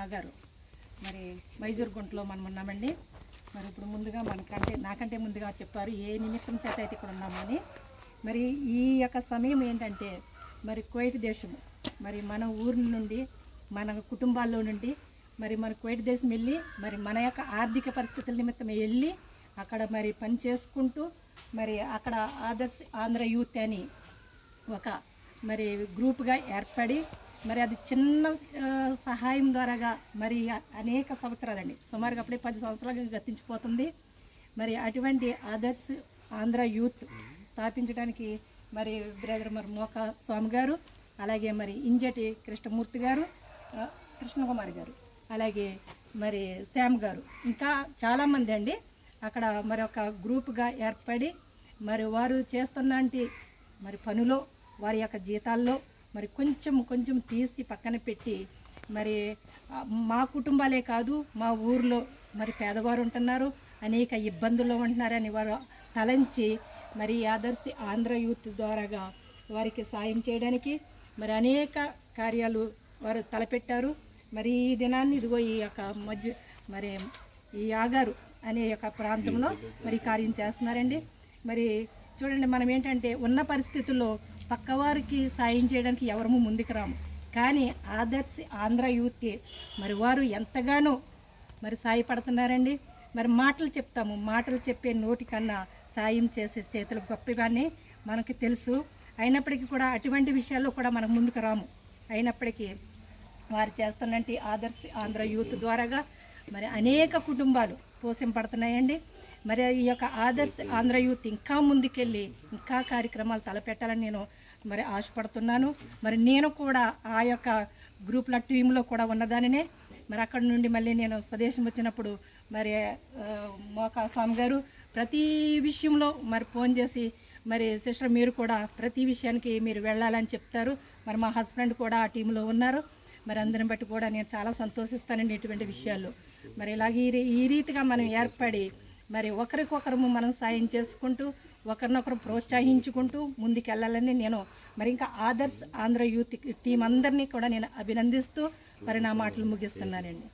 ఆగారు. మరి మైజూర్గుంటలో మనం ఉన్నామండి. మరి ఇప్పుడు ముందుగా నాకంటే ముందుగా చెప్పారు ఏ నిమిత్తం చేత అయితే ఇక్కడ ఉన్నామని. మరి ఈ యొక్క సమయం ఏంటంటే మరి కువైట్ దేశము, మరి మన ఊరి నుండి మన కుటుంబాల్లో నుండి మరి మన కువైట్ దేశం వెళ్ళి మరి మన యొక్క ఆర్థిక పరిస్థితుల నిమిత్తం వెళ్ళి అక్కడ మరి పని చేసుకుంటూ మరి అక్కడ ఆదర్శ్ ఆంధ్ర యూత్ అని ఒక మరి గ్రూప్గా ఏర్పడి మరి అది చిన్న సహాయం ద్వారాగా మరి అనేక సంవత్సరాలండి, సుమారుగా అప్పుడే 10 సంవత్సరాలుగా గతించిపోతుంది. మరి అటువంటి ఆదర్శ్ ఆంధ్ర యూత్ స్థాపించడానికి మరి బ్రదర్ మరి మోకా స్వామి గారు, అలాగే మరి ఇంజటి కృష్ణమూర్తి గారు, కృష్ణకుమారి గారు, అలాగే మరి శ్యామ్ గారు, ఇంకా చాలామంది అండి అక్కడ మరి ఒక గ్రూప్గా ఏర్పడి మరి వారు చేస్తున్నటి మరి పనులో వారి యొక్క జీతాల్లో మరి కొంచెం తీసి పక్కన పెట్టి మరి మా కుటుంబాలే కాదు మా ఊర్లో మరి పేదవారు ఉంటున్నారు, అనేక ఇబ్బందుల్లో ఉంటున్నారని వారు తలంచి మరి ఆదర్శ్ ఆంధ్ర యూత్ ద్వారాగా వారికి సాయం చేయడానికి మరి అనేక కార్యాలు వారు తలపెట్టారు. మరి ఈ దినాన్ని ఇదిగో ఈ యొక్క మరి ఈ ఆగారు అనే యొక్క ప్రాంతంలో మరి కార్యం చేస్తున్నారండి. మరి చూడండి, మనం ఏంటంటే ఉన్న పరిస్థితుల్లో పక్కవారికి సాయం చేయడానికి ఎవరము ముందుకు రాము, కానీ ఆదర్శ్ ఆంధ్ర యూత్ మరి వారు ఎంతగానో మరి సాయపడుతున్నారండి. మరి మాటలు చెప్తాము, మాటలు చెప్పే నోటి కన్నా సాయం చేసే చేతులు గొప్పగానే మనకు తెలుసు. అయినప్పటికీ కూడా అటువంటి విషయాల్లో కూడా మనం ముందుకు రాము. అయినప్పటికీ వారు చేస్తున్నట్టు ఆదర్శ్ ఆంధ్ర యూత్ ద్వారాగా మరి అనేక కుటుంబాలు పోషింపడుతున్నాయండి. మరి ఈ యొక్క ఆదర్శ్ ఆంధ్ర యూత్ ఇంకా ముందుకెళ్ళి ఇంకా కార్యక్రమాలు తలపెట్టాలని నేను మరి ఆశపడుతున్నాను. మరి నేను కూడా ఆ యొక్క గ్రూప్ల టీంలో కూడా ఉన్నదానినే. మరి అక్కడ నుండి మళ్ళీ నేను స్వదేశం వచ్చినప్పుడు మరి మోకా స్వామి గారు ప్రతి విషయంలో మరి ఫోన్ చేసి మరి సిస్టర్ మీరు కూడా ప్రతి విషయానికి మీరు వెళ్ళాలని చెప్తారు. మరి మా హస్బెండ్ కూడా ఆ టీంలో ఉన్నారు. మరి అందరిని బట్టి కూడా నేను చాలా సంతోషిస్తానండి ఇటువంటి విషయాల్లో. మరి ఇలాగే ఈ రీతిగా మనం ఏర్పడి మరి ఒకరికొకరు మనం సాయం చేసుకుంటూ ఒకరినొకరు ప్రోత్సహించుకుంటూ ముందుకెళ్ళాలని నేను మరి ఇంకా ఆదర్శ్ ఆంధ్ర యూత్ టీం అందరినీ కూడా నేను అభినందిస్తూ మరి నా మాటలు ముగిస్తున్నానండి.